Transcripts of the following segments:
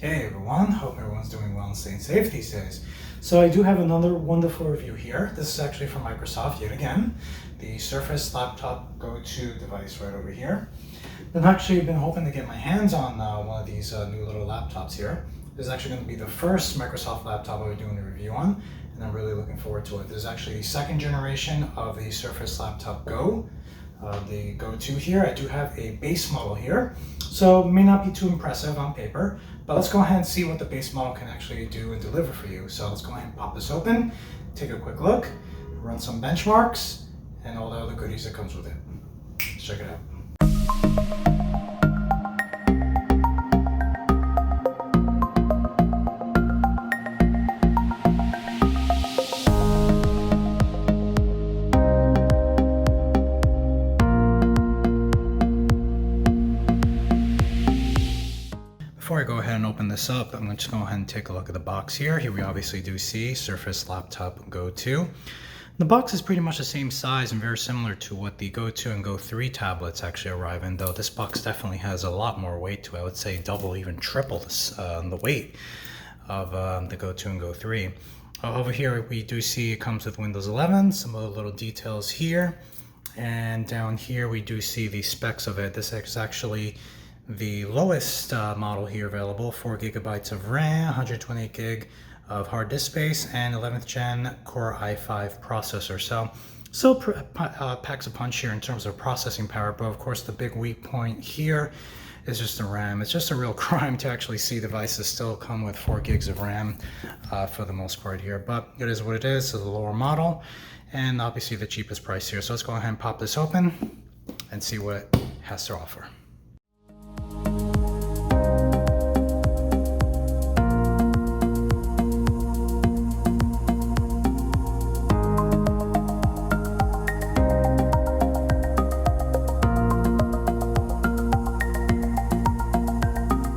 Hey everyone, hope everyone's doing well and staying safe these days. So I do have another wonderful review here. This is actually from Microsoft yet again. The Surface Laptop Go 2 device right over here. I've actually been hoping to get my hands on one of these new little laptops here. This is actually going to be the first Microsoft laptop I'll be doing a review on, and I'm really looking forward to it. This is actually the second generation of the Surface Laptop Go. The Go 2 here. I do have a base model here, so it may not be too impressive on paper, but let's go ahead and see what the base model can actually do and deliver for you. So let's go ahead and pop this open, take a quick look, run some benchmarks, and all the other goodies that comes with it. Let's check it out. Before I go ahead and open this up, I'm going to go ahead and take a look at the box here. Here we obviously do see Surface Laptop Go 2. The box is pretty much the same size and very similar to what the Go 2 and Go 3 tablets actually arrive in, though this box definitely has a lot more weight to it. I would say double, even triple the weight of the Go 2 and Go 3. Over here we do see it comes with Windows 11, some of the little details here. And down here we do see the specs of it. This is actually the lowest model here available, 4 gigabytes of RAM, 128 gig of hard disk space, and 11th gen Core i5 processor. So still packs a punch here in terms of processing power, but of course the big weak point here is just the RAM. It's just a real crime to actually see devices still come with 4 gigs of RAM for the most part here, but it is what it is. So the lower model, and obviously the cheapest price here. So let's go ahead and pop this open and see what it has to offer.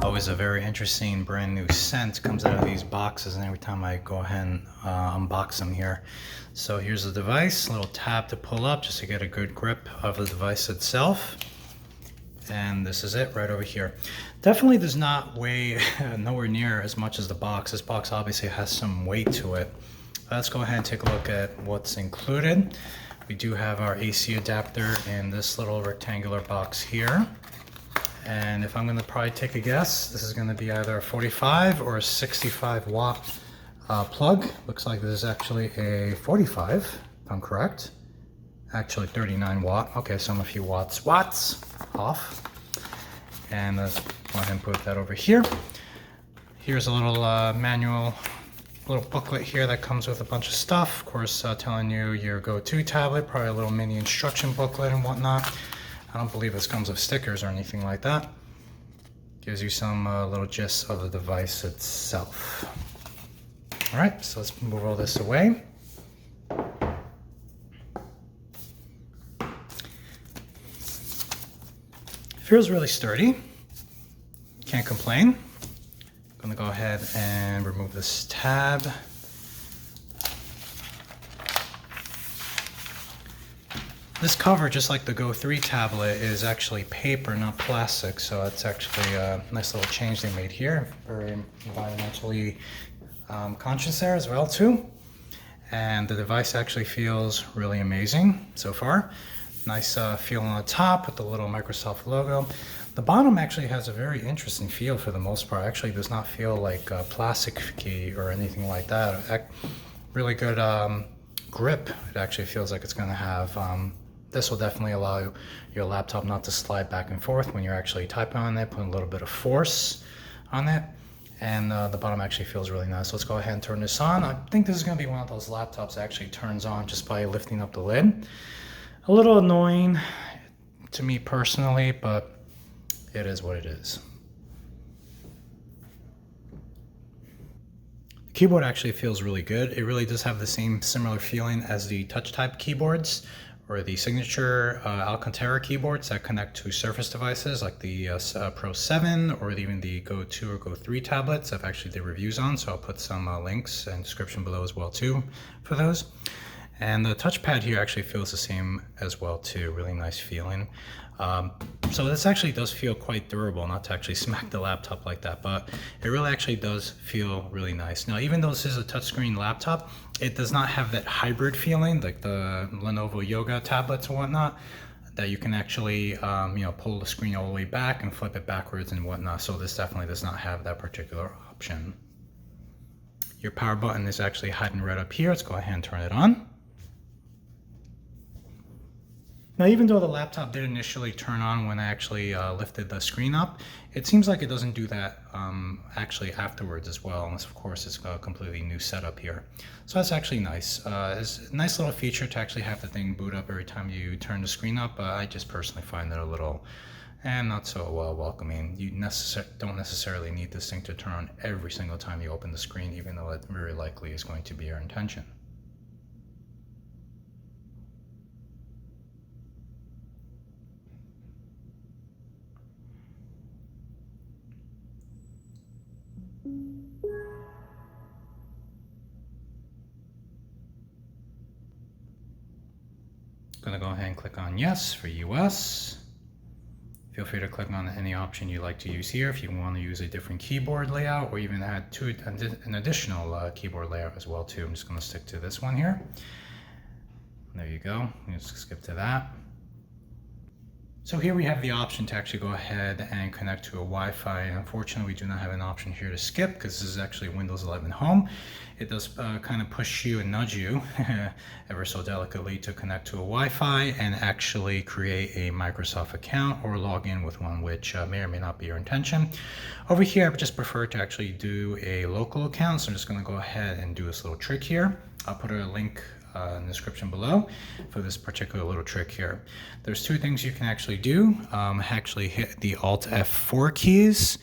Always a very interesting brand new scent comes out of these boxes, and every time I go ahead and unbox them here. So here's the device, a little tab to pull up just to get a good grip of the device itself. And this is it right over here. Definitely does not weigh nowhere near as much as the box. This box obviously has some weight to it. Let's go ahead and take a look at what's included. We do have our AC adapter in this little rectangular box here. And if I'm going to probably take a guess, this is going to be either a 45 or a 65 watt plug. Looks like this is actually a 45, if I'm correct. Actually 39 watt. Okay, so I'm a few watts off. And let's go ahead and put that over here. Here's a little manual, little booklet here that comes with a bunch of stuff. Of course, telling you your Go 2 tablet, probably a little mini instruction booklet and whatnot. I don't believe this comes with stickers or anything like that. Gives you some little gist of the device itself. All right, so let's move all this away. Feels really sturdy. Can't complain. I'm gonna go ahead and remove this tab. This cover, just like the Go 3 tablet, is actually paper, not plastic, so it's actually a nice little change they made here. Very environmentally conscious there as well too. And the device actually feels really amazing so far. Nice feel on the top with the little Microsoft logo. The bottom actually has a very interesting feel for the most part. Actually does not feel like plasticky or anything like that. Really good grip. It actually feels like it's going to have. This will definitely allow your laptop not to slide back and forth when you're actually typing on it, putting a little bit of force on it. And the bottom actually feels really nice. So let's go ahead and turn this on. I think this is going to be one of those laptops that actually turns on just by lifting up the lid. A little annoying to me personally, but it is what it is. The keyboard actually feels really good. It really does have the same similar feeling as the touch type keyboards or the signature Alcantara keyboards that connect to Surface devices like the Pro 7 or even the Go 2 or Go 3 tablets. I've actually did reviews on, so I'll put some links and description below as well too for those. And the touchpad here actually feels the same as well too. Really nice feeling. So this actually does feel quite durable, not to actually smack the laptop like that, but it really actually does feel really nice. Now, even though this is a touchscreen laptop, it does not have that hybrid feeling like the Lenovo Yoga tablets and whatnot, that you can actually pull the screen all the way back and flip it backwards and whatnot. So this definitely does not have that particular option. Your power button is actually hiding right up here. Let's go ahead and turn it on. Now, even though the laptop did initially turn on when I actually lifted the screen up, it seems like it doesn't do that actually afterwards as well, unless of course it's got a completely new setup here. So that's actually nice. It's a nice little feature to actually have the thing boot up every time you turn the screen up. I just personally find it a little not so welcoming. You don't necessarily need this thing to turn on every single time you open the screen, even though it very likely is going to be your intention. Going to go ahead and click on yes for US. Feel free to click on any option you like to use here if you want to use a different keyboard layout, or even add to an additional keyboard layout as well too. I'm just going to stick to this one here. There you go. Just skip to that. So here we have the option to actually go ahead and connect to a Wi-Fi. Unfortunately, we do not have an option here to skip because this is actually Windows 11 Home. It does kind of push you and nudge you ever so delicately to connect to a Wi-Fi and actually create a Microsoft account or log in with one, which may or may not be your intention. Over here, I would just prefer to actually do a local account. So I'm just going to go ahead and do this little trick here. I'll put a link in the description below for this particular little trick here. There's two things you can actually do. Actually hit the Alt F4 keys,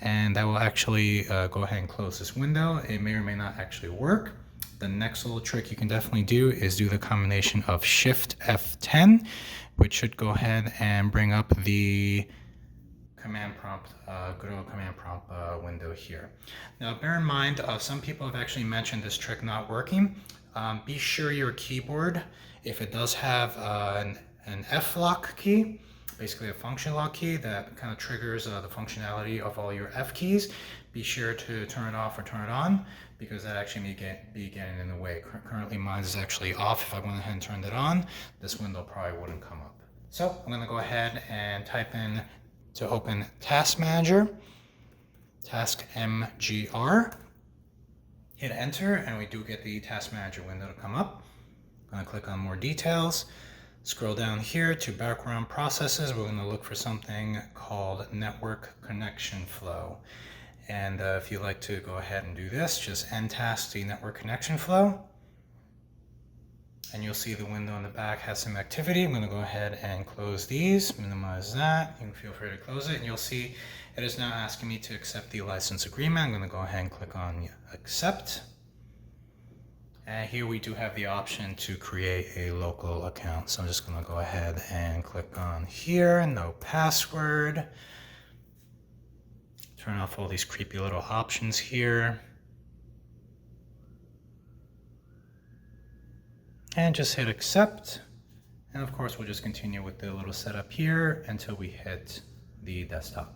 and that will actually go ahead and close this window. It may or may not actually work. The next little trick you can definitely do is do the combination of Shift F10, which should go ahead and bring up the command prompt, good old command prompt window here. Now bear in mind, some people have actually mentioned this trick not working. Be sure your keyboard, if it does have an F lock key, basically a function lock key that kind of triggers the functionality of all your F keys, be sure to turn it off or turn it on, because that actually may be getting in the way. Currently mine is actually off. If I went ahead and turned it on, this window probably wouldn't come up. So I'm going to go ahead and type in to open Task Manager, Task MGR. Hit enter, and we do get the Task Manager window to come up. I'm going to click on more details. Scroll down here to background processes. We're going to look for something called network connection flow. And if you'd like to go ahead and do this, just end task the network connection flow. And you'll see the window in the back has some activity. I'm going to go ahead and close these, minimize that. You can feel free to close it, and you'll see it is now asking me to accept the license agreement. I'm going to go ahead and click on accept. And here we do have the option to create a local account. So I'm just going to go ahead and click on here, no password. Turn off all these creepy little options here. And just hit accept. And of course, we'll just continue with the little setup here until we hit the desktop.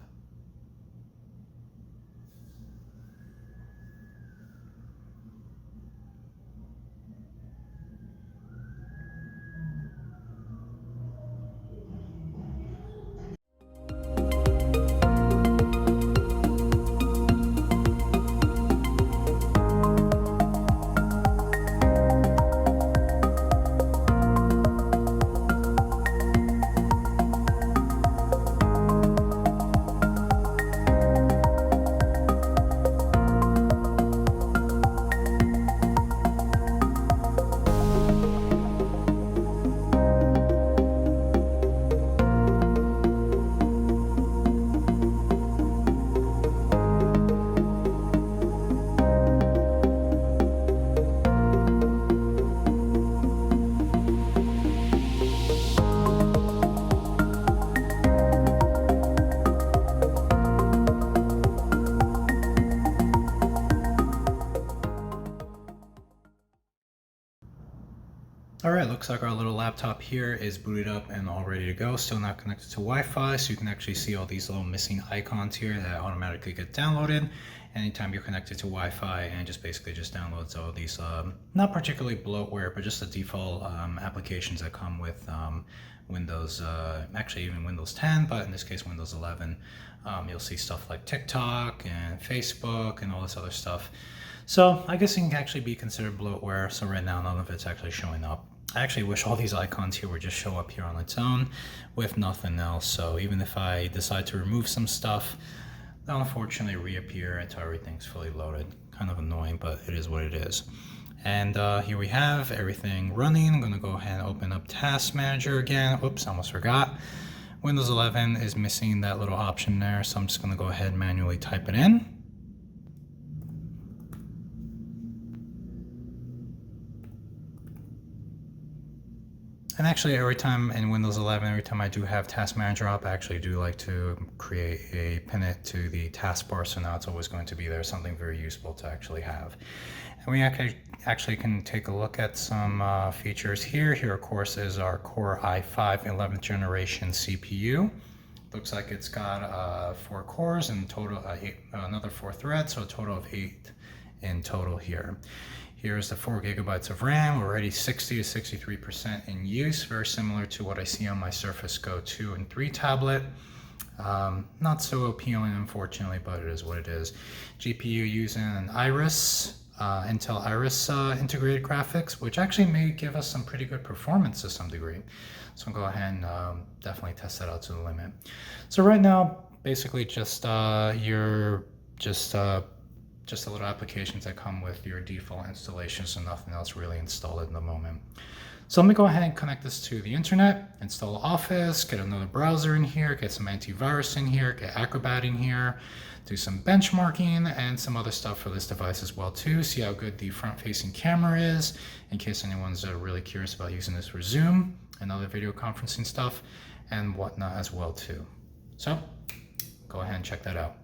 All right, looks like our little laptop here is booted up and all ready to go. Still not connected to Wi-Fi, so you can actually see all these little missing icons here that automatically get downloaded anytime you're connected to Wi-Fi, and just basically just downloads all these, not particularly bloatware, but just the default applications that come with Windows, actually even Windows 10, but in this case Windows 11. You'll see stuff like TikTok and Facebook and all this other stuff. So I guess it can actually be considered bloatware. So right now none of it's actually showing up. I actually wish all these icons here would just show up here on its own with nothing else. So even if I decide to remove some stuff, they'll unfortunately reappear until everything's fully loaded. Kind of annoying, but it is what it is. And here we have everything running. I'm gonna go ahead and open up Task Manager again. Oops, I almost forgot. Windows 11 is missing that little option there, so I'm just gonna go ahead and manually type it in. And actually every time in Windows 11, every time I do have Task Manager up, I actually do like to pin it to the taskbar, so now it's always going to be there, something very useful to actually have. And we actually can take a look at some features here. Here, of course, is our Core i5 11th generation CPU. Looks like it's got 4 cores and total another 4 threads, so a total of 8 in total here. Here's the 4 gigabytes of RAM, already 60 to 63% in use, very similar to what I see on my Surface Go 2 and 3 tablet. Not so appealing, unfortunately, but it is what it is. GPU using an Iris, Intel Iris integrated graphics, which actually may give us some pretty good performance to some degree. So I'll go ahead and definitely test that out to the limit. So right now, basically just just the little applications that come with your default installation, so nothing else really installed in the moment. So let me go ahead and connect this to the internet, install Office, get another browser in here, get some antivirus in here, get Acrobat in here, do some benchmarking and some other stuff for this device as well too, see how good the front-facing camera is, in case anyone's really curious about using this for Zoom and other video conferencing stuff and whatnot as well too. So go ahead and check that out.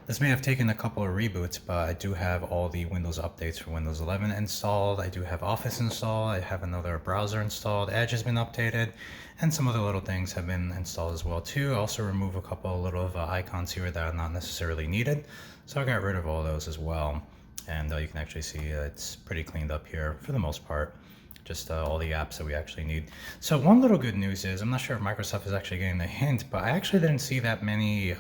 This may have taken a couple of reboots, but I do have all the Windows updates for Windows 11 installed. I do have Office installed. I have another browser installed. Edge has been updated, and some other little things have been installed as well too. I also remove a couple of little icons here that are not necessarily needed, so I got rid of all those as well. And you can actually see it's pretty cleaned up here for the most part. Just all the apps that we actually need. So one little good news is, I'm not sure if Microsoft is actually getting the hint, but I actually didn't see that many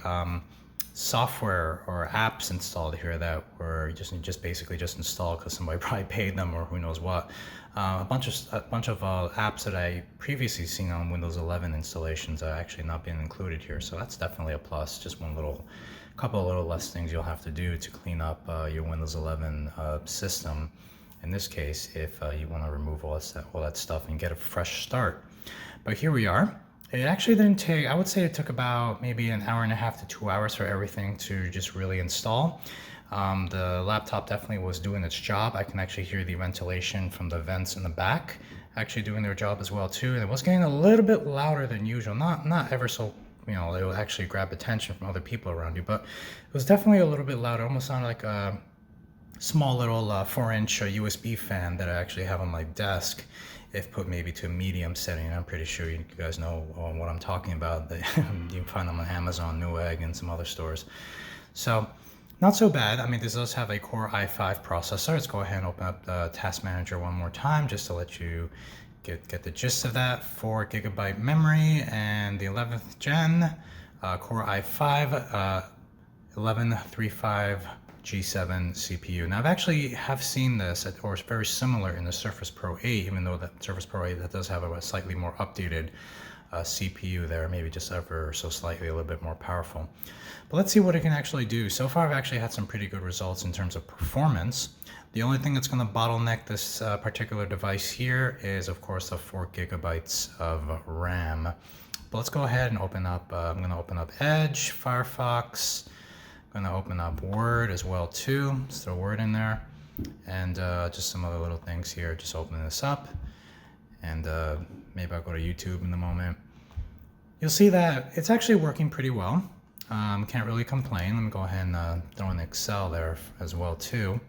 software or apps installed here that were just basically just installed because somebody probably paid them or who knows what. A bunch of apps that I previously seen on Windows 11 installations are actually not being included here, so that's definitely a plus. Just couple of little less things you'll have to do to clean up your Windows 11 system. In this case, if you want to remove all that stuff and get a fresh start. But here we are. It actually didn't take, I would say it took about maybe an hour and a half to 2 hours for everything to just really install. The laptop definitely was doing its job. I can actually hear the ventilation from the vents in the back actually doing their job as well too. And it was getting a little bit louder than usual, not ever so, it will actually grab attention from other people around you, but it was definitely a little bit louder. Almost sounded like a small little 4-inch USB fan that I actually have on my desk. If put maybe to a medium setting. I'm pretty sure you guys know what I'm talking about. You can find them on Amazon, Newegg, and some other stores. So not so bad. I mean, this does have a Core i5 processor. Let's go ahead and open up the Task Manager one more time just to let you get the gist of that. 4 gigabyte memory and the 11th gen Core i5 1135 G7 CPU. Now I've actually seen this, or it's very similar in the Surface Pro 8, even though that Surface Pro 8 that does have a slightly more updated CPU there, maybe just ever so slightly a little bit more powerful. But let's see what it can actually do. So far I've actually had some pretty good results in terms of performance. The only thing that's going to bottleneck this particular device here is of course the 4 gigabytes of RAM. But let's go ahead and open up, I'm going to open up Edge, Firefox. I'm going to open up Word as well too. Let's throw Word in there, and just some other little things here. Just open this up, and maybe I'll go to YouTube in a moment. You'll see that it's actually working pretty well. Can't really complain. Let me go ahead and throw in Excel there as well too.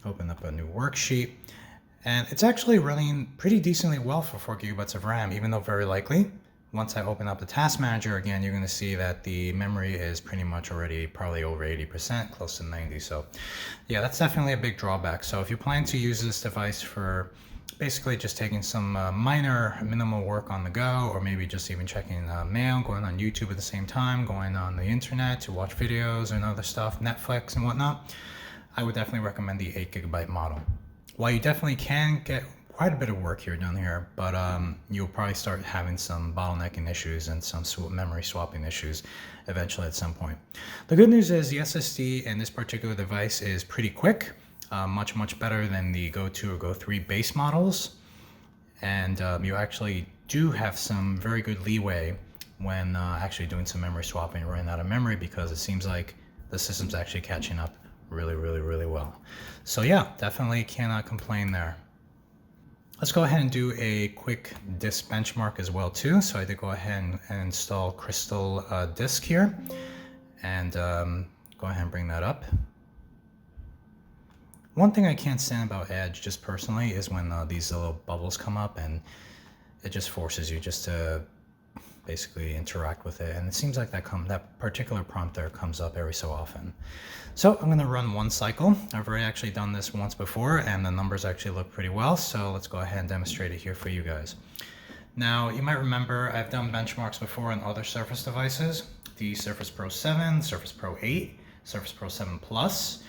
Open up a new worksheet. And it's actually running pretty decently well for 4 gigabytes of RAM, even though very likely, once I open up the task manager again, you're going to see that the memory is pretty much already probably over 80%, close to 90. So yeah, that's definitely a big drawback. So if you plan to use this device for basically just taking some minor minimal work on the go, or maybe just even checking mail, going on YouTube at the same time, going on the internet to watch videos and other stuff, Netflix and whatnot, I would definitely recommend the 8 gigabyte model. While you definitely can get quite a bit of work here down here, but you'll probably start having some bottlenecking issues and some memory swapping issues eventually at some point. The good news is the SSD in this particular device is pretty quick, much better than the Go 2 or Go 3 base models, and you actually do have some very good leeway when actually doing some memory swapping and running out of memory, because it seems like the system's actually catching up really well. So yeah, definitely cannot complain there. Let's go ahead and do a quick disk benchmark as well too. So I did go ahead and install Crystal disk here, and go ahead and bring that up. One thing I can't stand about Edge, just personally, is when these little bubbles come up and it just forces you just to basically interact with it, and it seems like that particular prompt there comes up every so often. So I'm going to run one cycle. I've already actually done this once before, and the numbers actually look pretty well, so let's go ahead and demonstrate it here for you guys. Now, you might remember I've done benchmarks before on other Surface devices, the Surface Pro 7, Surface Pro 8, Surface Pro 7 Plus.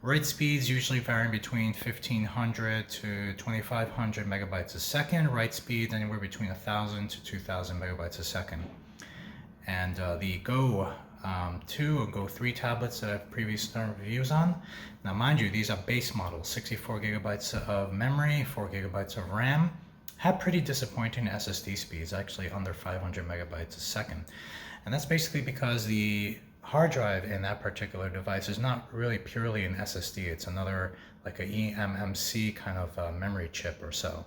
Write speeds usually vary between 1500 to 2500 megabytes a second. Write speeds anywhere between 1000 to 2000 megabytes a second. And the Go 2 or Go 3 tablets that I've previously done reviews on. Now, mind you, these are base models, 64 gigabytes of memory, 4 gigabytes of RAM. Have pretty disappointing SSD speeds, actually under 500 megabytes a second. And that's basically because the hard drive in that particular device is not really purely an SSD. It's another, like a eMMC kind of memory chip or so.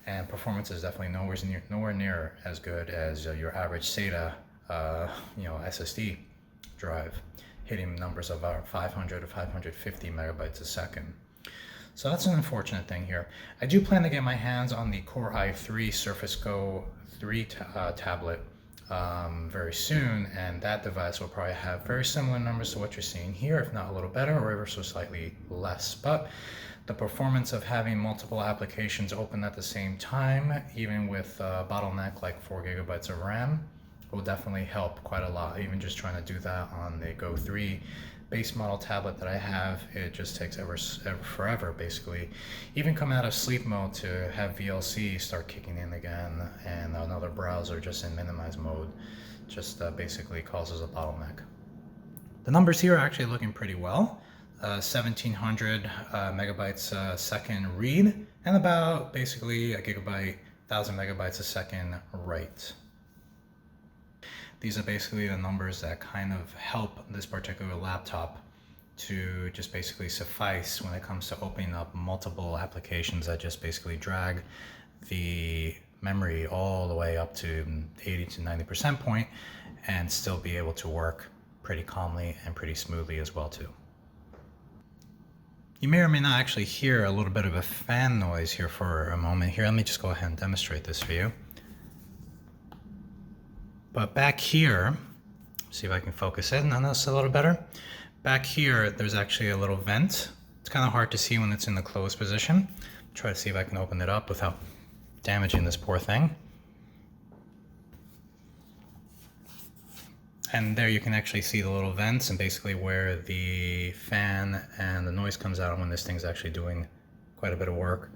And performance is definitely nowhere near as good as your average SATA SSD drive, hitting numbers of about 500 to 550 megabytes a second. So that's an unfortunate thing here. I do plan to get my hands on the Core i3 Surface Go 3 tablet very soon, and that device will probably have very similar numbers to what you're seeing here, if not a little better or ever so slightly less. But the performance of having multiple applications open at the same time, even with a bottleneck like 4 gigabytes of RAM, will definitely help quite a lot. Even just trying to do that on the Go 3 base model tablet that I have, it just takes forever basically. Even coming out of sleep mode to have VLC start kicking in again, and another browser just in minimize mode just basically causes a bottleneck. The numbers here are actually looking pretty well. 1700 megabytes a second read, and about basically a gigabyte, 1000 megabytes a second write. These are basically the numbers that kind of help this particular laptop to just basically suffice when it comes to opening up multiple applications that just basically drag the memory all the way up to 80 to 90% point, and still be able to work pretty calmly and pretty smoothly as well too. You may or may not actually hear a little bit of a fan noise here for a moment here. Let me just go ahead and demonstrate this for you. But back here, see if I can focus in on this a little better. Back here, there's actually a little vent. It's kind of hard to see when it's in the closed position. Try to see if I can open it up without damaging this poor thing. And there you can actually see the little vents and basically where the fan and the noise comes out when this thing's actually doing quite a bit of work.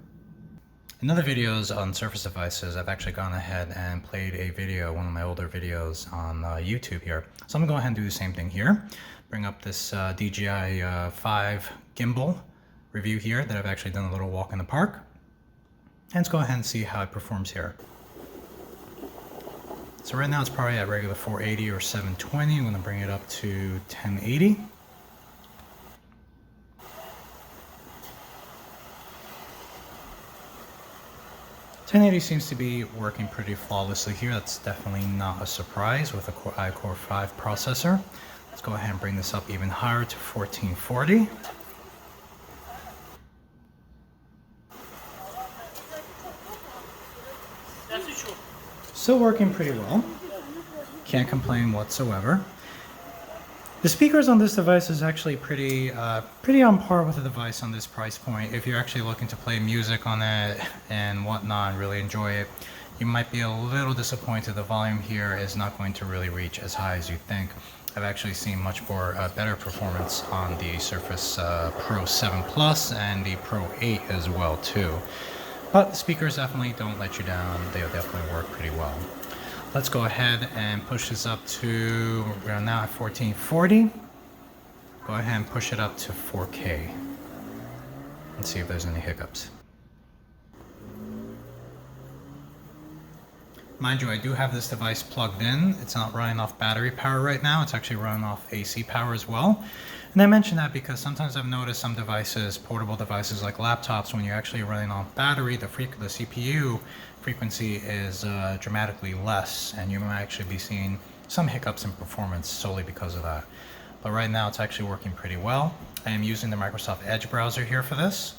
In other videos on Surface devices, I've actually gone ahead and played a video, one of my older videos on YouTube here. So I'm gonna go ahead and do the same thing here. Bring up this DJI 5 gimbal review here that I've actually done a little walk in the park. And let's go ahead and see how it performs here. So right now it's probably at regular 480 or 720. I'm gonna bring it up to 1080. .1080 seems to be working pretty flawlessly here. That's definitely not a surprise with a iCore 5 processor. Let's go ahead and bring this up even higher to 1440. Still working pretty well. Can't complain whatsoever. The speakers on this device is actually pretty on par with the device on this price point. If you're actually looking to play music on it and whatnot and really enjoy it, you might be a little disappointed. The volume here is not going to really reach as high as you think. I've actually seen much more better performance on the Surface Pro 7 Plus and the Pro 8 as well too. But the speakers definitely don't let you down. They definitely work pretty well. Let's go ahead and push this up to, we're now at 1440. Go ahead and push it up to 4K and see if there's any hiccups. Mind you, I do have this device plugged in. It's not running off battery power right now. It's actually running off AC power as well. And I mention that because sometimes I've noticed some devices, portable devices like laptops, when you're actually running off battery, the CPU frequency is dramatically less, and you might actually be seeing some hiccups in performance solely because of that. But right now it's actually working pretty well. I am using the Microsoft Edge browser here for this,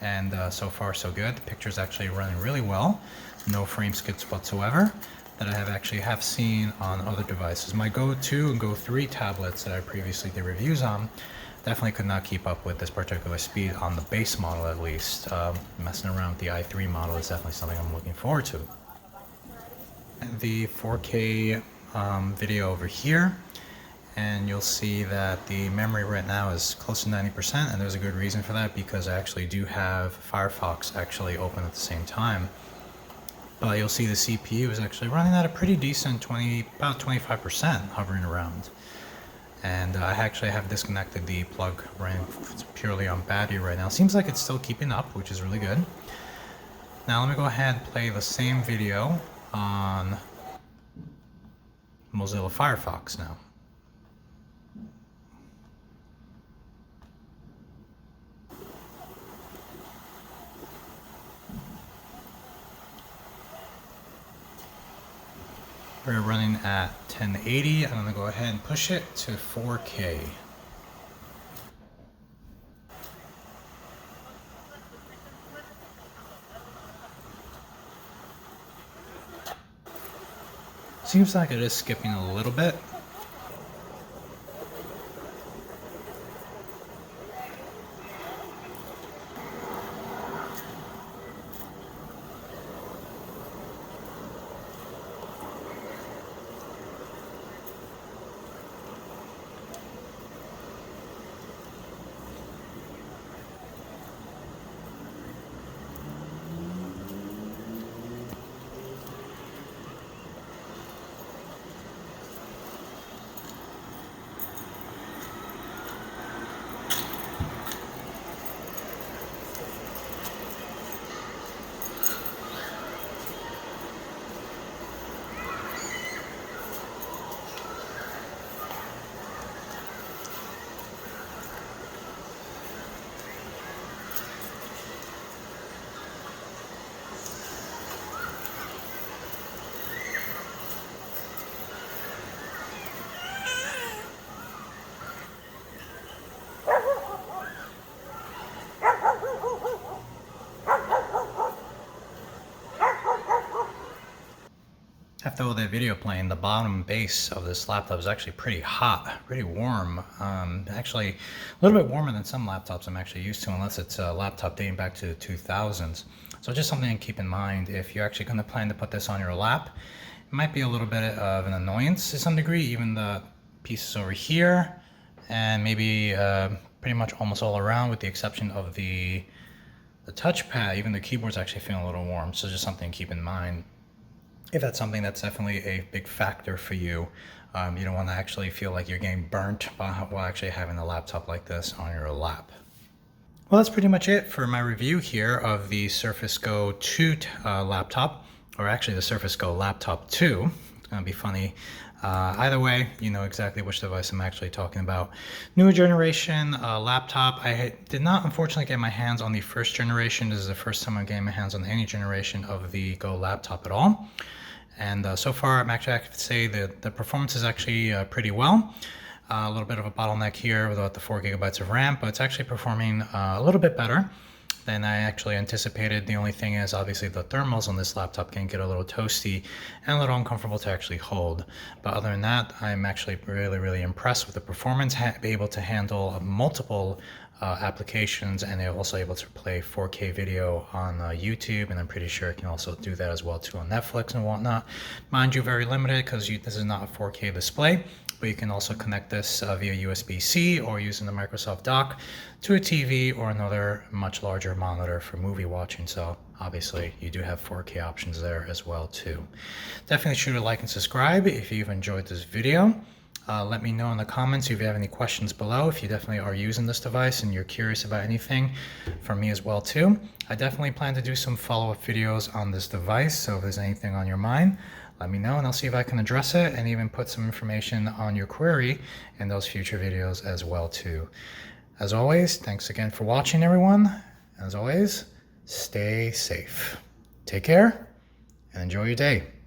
and so far so good. The picture's actually running really well. No frame skips whatsoever that I have seen on other devices. My Go 2 and Go 3 tablets that I previously did reviews on definitely could not keep up with this particular speed on the base model at least. Messing around with the i3 model is definitely something I'm looking forward to. The 4K video over here, and you'll see that the memory right now is close to 90%, and there's a good reason for that because I actually do have Firefox actually open at the same time. But you'll see the CPU is actually running at a pretty decent about 25% hovering around. And I actually have disconnected the plug running purely on battery right now. Seems like it's still keeping up, which is really good. Now let me go ahead and play the same video on Mozilla Firefox now. We're running at 1080. I'm going to go ahead and push it to 4K. Seems like it is skipping a little bit. After all that video playing, the bottom base of this laptop is actually pretty hot, pretty warm. Actually, a little bit warmer than some laptops I'm actually used to, unless it's a laptop dating back to the 2000s. So just something to keep in mind if you're actually going to plan to put this on your lap. It might be a little bit of an annoyance to some degree, even the pieces over here, and maybe pretty much almost all around, with the exception of the touchpad. Even the keyboard's actually feeling a little warm, so just something to keep in mind. If that's something that's definitely a big factor for you, you don't want to actually feel like you're getting burnt while actually having a laptop like this on your lap. Well, that's pretty much it for my review here of the Surface Go 2 laptop, or actually the Surface Go Laptop 2. It's going to be funny. Either way, you know exactly which device I'm actually talking about. Newer generation laptop. I did not unfortunately get my hands on the first generation. This is the first time I'm getting my hands on any generation of the Go laptop at all. And so far, I could say that the performance is actually pretty well. A little bit of a bottleneck here without the 4 gigabytes of RAM, but it's actually performing a little bit better. than I actually anticipated. The only thing is obviously the thermals on this laptop can get a little toasty and a little uncomfortable to actually hold. But other than that, I'm actually really impressed with the performance, able to handle multiple applications, and they're also able to play 4K video on YouTube, and I'm pretty sure it can also do that as well too on Netflix and whatnot. Mind you, very limited because this is not a 4K display, but you can also connect this via USB-C or using the Microsoft dock to a TV or another much larger monitor for movie watching. So obviously you do have 4K options there as well too. Definitely shoot a like and subscribe if you've enjoyed this video. Let me know in the comments if you have any questions below, if you definitely are using this device and you're curious about anything from me as well too. I definitely plan to do some follow-up videos on this device, so if there's anything on your mind, let me know and I'll see if I can address it and even put some information on your query in those future videos as well too. As always, thanks again for watching, everyone. As always, stay safe. Take care and enjoy your day.